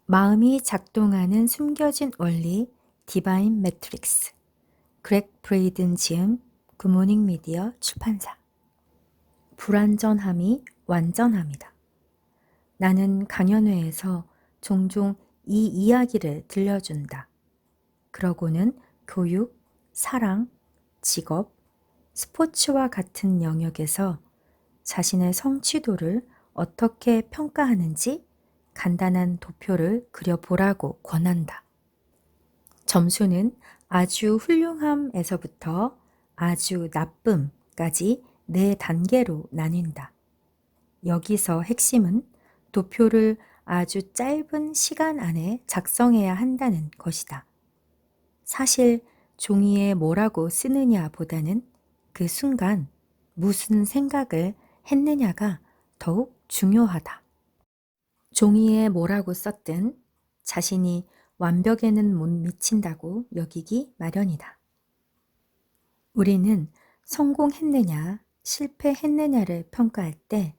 마음이 작동하는 숨겨진 원리 디바인 매트릭스 그렉 브레이든 지음 굿모닝 미디어 출판사 불완전함이 완전함이다. 나는 강연회에서 종종 이 이야기를 들려준다. 그러고는 교육, 사랑, 직업, 스포츠와 같은 영역에서 자신의 성취도를 어떻게 평가하는지 간단한 도표를 그려보라고 권한다. 점수는 아주 훌륭함에서부터 아주 나쁨까지 4단계로 나뉜다. 여기서 핵심은 도표를 아주 짧은 시간 안에 작성해야 한다는 것이다. 사실 종이에 뭐라고 쓰느냐 보다는 그 순간 무슨 생각을 했느냐가 더욱 중요하다. 종이에 뭐라고 썼든 자신이 완벽에는 못 미친다고 여기기 마련이다. 우리는 성공했느냐, 실패했느냐를 평가할 때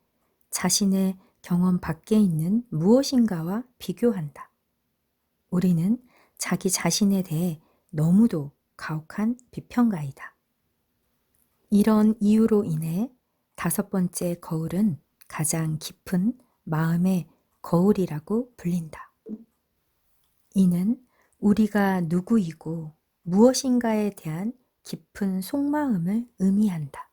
자신의 경험 밖에 있는 무엇인가와 비교한다. 우리는 자기 자신에 대해 너무도 가혹한 비평가이다. 이런 이유로 인해 5번째 거울은 가장 깊은 마음의 거울이라고 불린다. 이는 우리가 누구이고 무엇인가에 대한 깊은 속마음을 의미한다.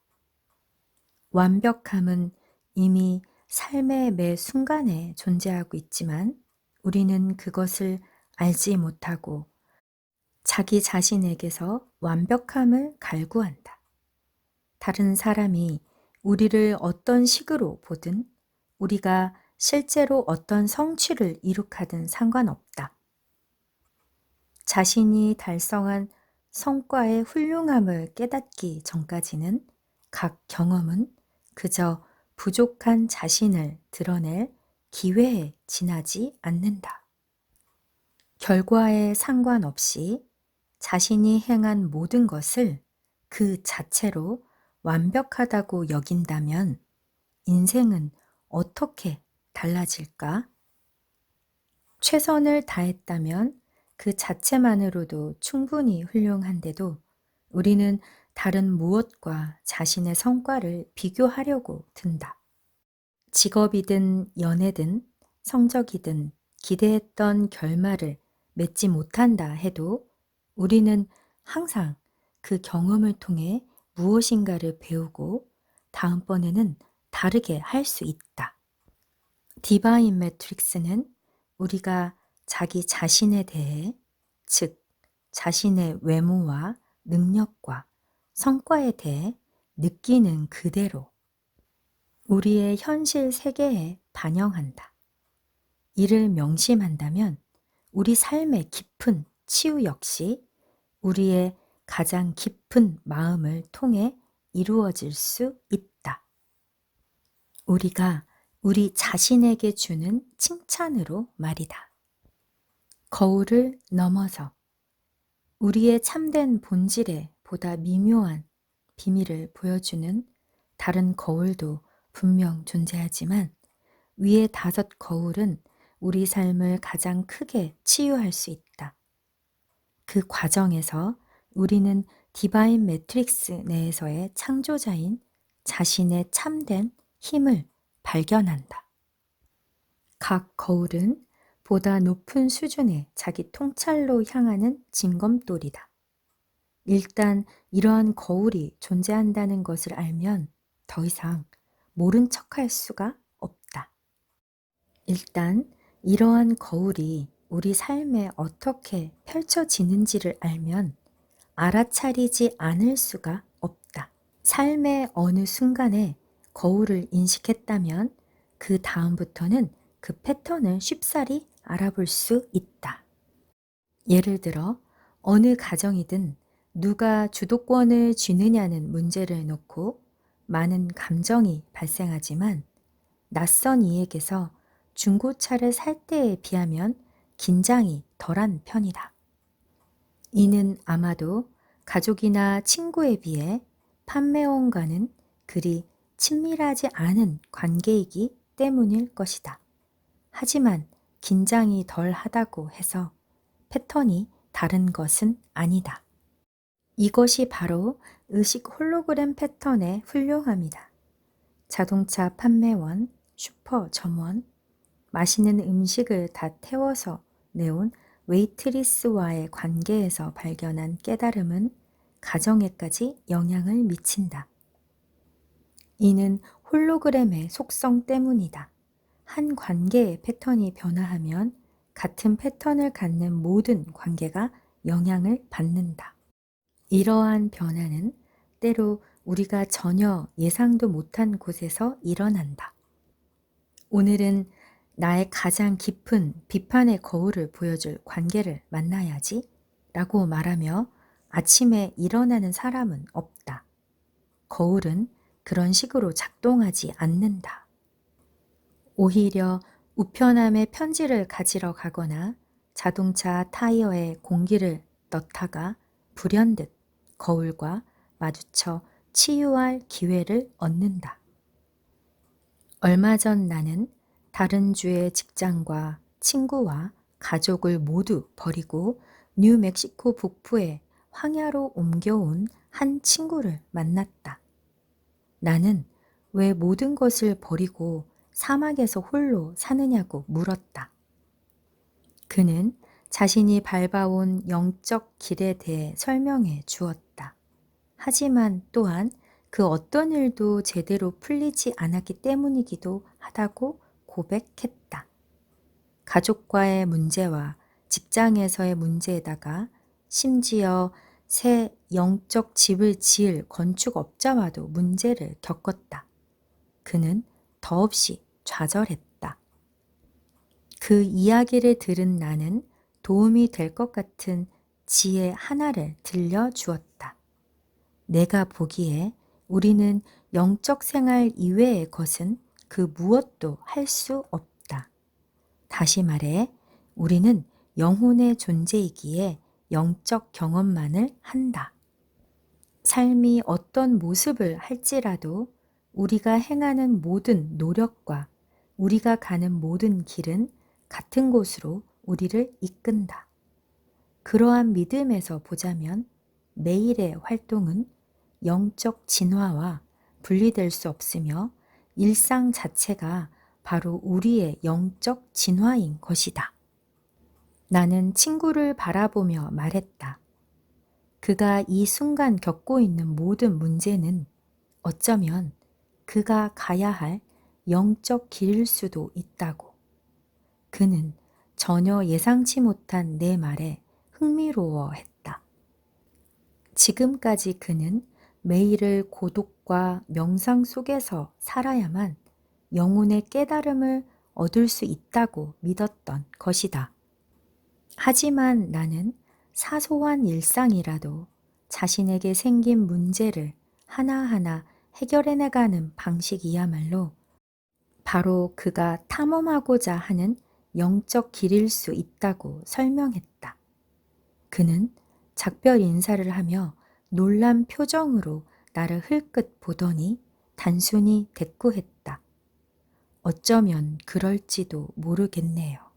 완벽함은 이미 삶의 매 순간에 존재하고 있지만 우리는 그것을 알지 못하고 자기 자신에게서 완벽함을 갈구한다. 다른 사람이 우리를 어떤 식으로 보든 우리가 실제로 어떤 성취를 이룩하든 상관없다. 자신이 달성한 성과의 훌륭함을 깨닫기 전까지는 각 경험은 그저 부족한 자신을 드러낼 기회에 지나지 않는다. 결과에 상관없이 자신이 행한 모든 것을 그 자체로 완벽하다고 여긴다면 인생은 어떻게 달라질까? 최선을 다했다면 그 자체만으로도 충분히 훌륭한데도 우리는 다른 무엇과 자신의 성과를 비교하려고 든다. 직업이든 연애든 성적이든 기대했던 결말을 맺지 못한다 해도 우리는 항상 그 경험을 통해 무엇인가를 배우고 다음번에는 다르게 할 수 있다. 디바인 매트릭스는 우리가 자기 자신에 대해, 즉, 자신의 외모와 능력과 성과에 대해 느끼는 그대로 우리의 현실 세계에 반영한다. 이를 명심한다면 우리 삶의 깊은 치유 역시 우리의 가장 깊은 마음을 통해 이루어질 수 있다. 우리가 우리 자신에게 주는 칭찬으로 말이다. 거울을 넘어서 우리의 참된 본질에 보다 미묘한 비밀을 보여주는 다른 거울도 분명 존재하지만 위의 5 거울은 우리 삶을 가장 크게 치유할 수 있다. 그 과정에서 우리는 디바인 매트릭스 내에서의 창조자인 자신의 참된 힘을 발견한다. 각 거울은 보다 높은 수준의 자기 통찰로 향하는 징검돌이다. 일단 이러한 거울이 존재한다는 것을 알면 더 이상 모른 척할 수가 없다. 일단 이러한 거울이 우리 삶에 어떻게 펼쳐지는지를 알면 알아차리지 않을 수가 없다. 삶의 어느 순간에 거울을 인식했다면 그 다음부터는 그 패턴을 쉽사리 알아볼 수 있다. 예를 들어 어느 가정이든 누가 주도권을 쥐느냐는 문제를 놓고 많은 감정이 발생하지만 낯선 이에게서 중고차를 살 때에 비하면 긴장이 덜한 편이다. 이는 아마도 가족이나 친구에 비해 판매원과는 그리 친밀하지 않은 관계이기 때문일 것이다. 하지만 긴장이 덜 하다고 해서 패턴이 다른 것은 아니다. 이것이 바로 의식 홀로그램 패턴의 훌륭함이다. 자동차 판매원, 슈퍼 점원, 맛있는 음식을 다 태워서 내온 웨이트리스와의 관계에서 발견한 깨달음은 가정에까지 영향을 미친다. 이는 홀로그램의 속성 때문이다. 한 관계의 패턴이 변화하면 같은 패턴을 갖는 모든 관계가 영향을 받는다. 이러한 변화는 때로 우리가 전혀 예상도 못한 곳에서 일어난다. 오늘은 나의 가장 깊은 비판의 거울을 보여줄 관계를 만나야지 라고 말하며 아침에 일어나는 사람은 없다. 거울은 그런 식으로 작동하지 않는다. 오히려 우편함에 편지를 가지러 가거나 자동차 타이어에 공기를 넣다가 불현듯 거울과 마주쳐 치유할 기회를 얻는다. 얼마 전 나는 다른 주의 직장과 친구와 가족을 모두 버리고 뉴멕시코 북부의 황야로 옮겨온 한 친구를 만났다. 나는 왜 모든 것을 버리고 사막에서 홀로 사느냐고 물었다. 그는 자신이 밟아온 영적 길에 대해 설명해 주었다. 하지만 또한 그 어떤 일도 제대로 풀리지 않았기 때문이기도 하다고 고백했다. 가족과의 문제와 직장에서의 문제에다가 심지어 새 영적 집을 지을 건축업자와도 문제를 겪었다. 그는 더없이 좌절했다. 그 이야기를 들은 나는 도움이 될 것 같은 지혜 하나를 들려주었다. 내가 보기에 우리는 영적 생활 이외의 것은 그 무엇도 할 수 없다. 다시 말해, 우리는 영혼의 존재이기에 영적 경험만을 한다. 삶이 어떤 모습을 할지라도 우리가 행하는 모든 노력과 우리가 가는 모든 길은 같은 곳으로 우리를 이끈다. 그러한 믿음에서 보자면 매일의 활동은 영적 진화와 분리될 수 없으며 일상 자체가 바로 우리의 영적 진화인 것이다. 나는 친구를 바라보며 말했다. 그가 이 순간 겪고 있는 모든 문제는 어쩌면 그가 가야 할 영적 길일 수도 있다고. 그는 전혀 예상치 못한 내 말에 흥미로워했다. 지금까지 그는 매일을 고독과 명상 속에서 살아야만 영혼의 깨달음을 얻을 수 있다고 믿었던 것이다. 하지만 나는 사소한 일상이라도 자신에게 생긴 문제를 하나하나 해결해 나가는 방식이야말로 바로 그가 탐험하고자 하는 영적 길일 수 있다고 설명했다. 그는 작별 인사를 하며 놀란 표정으로 나를 흘끗 보더니 단순히 대꾸했다. 어쩌면 그럴지도 모르겠네요.